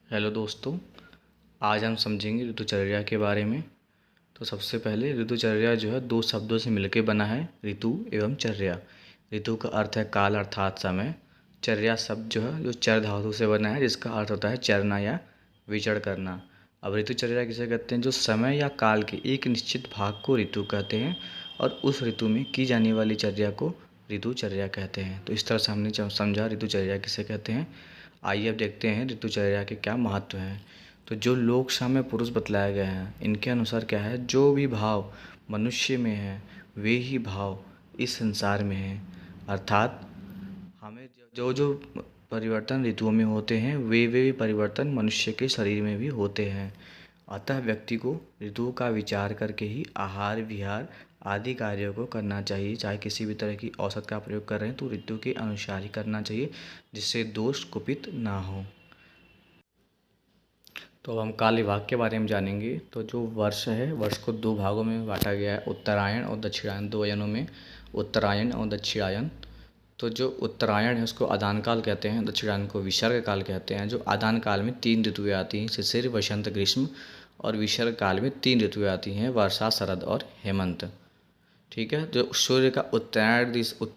Hello दोस्तों, आज हम समझेंगे ऋतुचर्या के बारे में। तो सबसे पहले ऋतुचर्या जो है दो शब्दों से मिलकर बना है, ऋतु एवं चर्या। ऋतु का अर्थ है काल अर्थात समय। चर्या शब्द जो है जो चर धातु से बना है, जिसका अर्थ होता है चरना या विचरण करना। अब ऋतुचर्या किसे कहते हैं? जो समय या काल के एक निश्चित भाग को ऋतु कहते हैं और उस ऋतु में की जाने वाली चर्या को ऋतुचर्या कहते हैं। तो इस तरह से हमने समझा ऋतुचर्या किसे कहते हैं। आइए अब देखते हैं ऋतुचर्या के क्या महत्व हैं। तो जो लोक साम्य पुरुष बतलाए गए हैं, इनके अनुसार क्या है, जो भी भाव मनुष्य में है वे ही भाव इस संसार में है। अर्थात हमें जो जो परिवर्तन ऋतुओं में होते हैं वे भी परिवर्तन मनुष्य के शरीर में भी होते हैं। अतः व्यक्ति को ऋतुओं का विचार करके ही आहार विहार आदि कार्यों को करना चाहिए। चाहे किसी भी तरह की औषध का प्रयोग कर रहे हैं तो ऋतु के अनुसार ही करना चाहिए, जिससे दोष कुपित ना हो। तो अब हम काल विभाग के बारे में जानेंगे। तो जो वर्ष है, वर्ष को दो भागों में बांटा गया है, उत्तरायण और दक्षिणायन, दो अयनों में, उत्तरायण और दक्षिणायन। तो जो उत्तरायण है उसको आदान काल कहते हैं, दक्षिणायन को विसर्ग काल कहते हैं। जो आदान काल में तीन ऋतुएं आती हैं, शिशिर वसंत ग्रीष्म, और विसर्ग काल में तीन ऋतुएं आती हैं, वर्षा शरद और हेमंत। ठीक है। जो सूर्य का उत्तर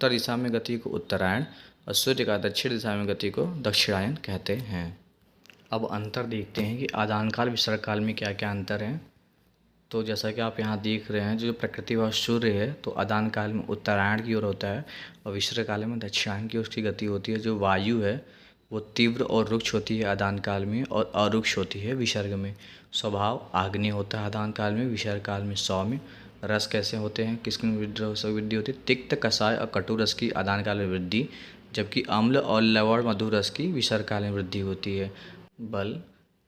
दिशा में गति को उत्तरायण और सूर्य का दक्षिण दिशा में गति को दक्षिणायन कहते हैं। अब अंतर देखते हैं कि आदान काल विसर्ग काल में क्या क्या अंतर हैं। तो जैसा कि आप यहाँ देख रहे हैं, जो प्रकृति व सूर्य है तो आदान काल में उत्तरायण की ओर होता है और विसर्ग काल में दक्षिणायन की उसकी गति होती है। जो वायु है वो तीव्र और रुक्ष होती है आदान काल में और अरुक्ष होती है विसर्ग में। स्वभाव आग्नेय होता है आदान काल में, विसर्ग काल में सौम्य। रस कैसे होते हैं, किसकी वृद्धि होती है? तिक्त, कषाय और कटु रस की आदान काल में वृद्धि, जबकि अम्ल और लवण मधुर रस की विसर्ग काल में वृद्धि होती है। बल,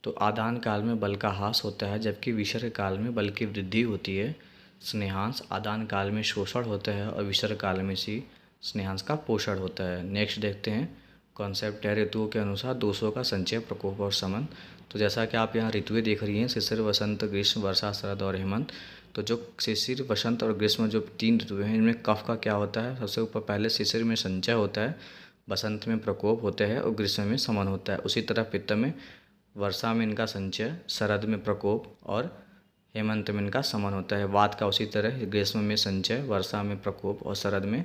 तो आदान काल में बल का ह्रास होता है जबकि विसर्ग काल में बल की वृद्धि होती है। स्नेहांश, आदान काल में शोषण होता है और विसर्ग काल में स्नेहांश का पोषण होता है। नेक्स्ट देखते हैं कॉन्सेप्ट है ऋतुओं के अनुसार दोषों का संचय, प्रकोप और शमन। तो जैसा कि आप यहाँ ऋतुएं देख रही हैं, शिशिर वसंत ग्रीष्म वर्षा शरद और हेमंत। तो जो शिशिर वसंत और ग्रीष्म जो तीन ऋतुएं हैं, इनमें कफ का क्या होता है? सबसे ऊपर पहले शिशिर में संचय होता है, बसंत में प्रकोप होता है और ग्रीष्म में शमन होता है। उसी तरह पित्त में, वर्षा में इनका संचय, शरद में प्रकोप और हेमंत में इनका शमन होता है। वात का उसी तरह, ग्रीष्म में संचय, वर्षा में प्रकोप और शरद में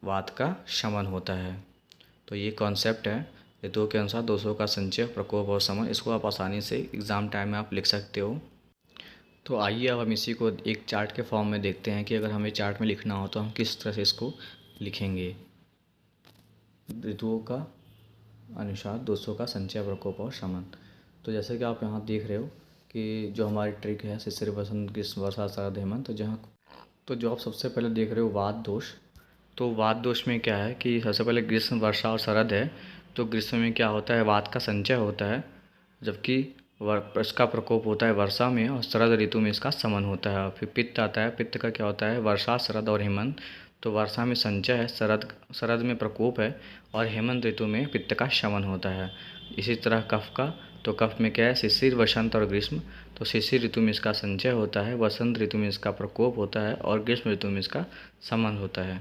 वात का शमन होता है। तो ये कॉन्सेप्ट है ऋतुओं के अनुसार दोषों का संचय, प्रकोप और शमन। इसको आप आसानी से एग्ज़ाम टाइम में आप लिख सकते हो। तो आइए अब हम इसी को एक चार्ट के फॉर्म में देखते हैं कि अगर हमें चार्ट में लिखना हो तो हम किस तरह से इसको लिखेंगे। ऋतुओं का अनुसार दोषों का संचय, प्रकोप और शमन। तो जैसे कि आप यहाँ देख रहे हो कि जो हमारी ट्रिक है शिशिर वसंत ग्रीष्म वर्षा शरद हेमंत, तो जो आप सबसे पहले देख रहे हो वात दोष। तो वात दोष में क्या है कि सबसे पहले ग्रीष्म वर्षा और शरद है, तो ग्रीष्म में क्या होता है, वात का संचय होता है, जबकि इसका प्रकोप होता है वर्षा में, और शरद ऋतु में इसका शमन होता है। फिर पित्त आता है, पित्त का क्या होता है, वर्षा शरद और हेमंत। तो वर्षा में संचय है, शरद में प्रकोप है और हेमंत ऋतु में पित्त का शमन होता है। इसी तरह कफ का, तो कफ में क्या है, शिशिर वसंत और ग्रीष्म। तो शिशिर ऋतु में इसका संचय होता है, वसंत ऋतु में इसका प्रकोप होता है और ग्रीष्म ऋतु में इसका शमन होता है।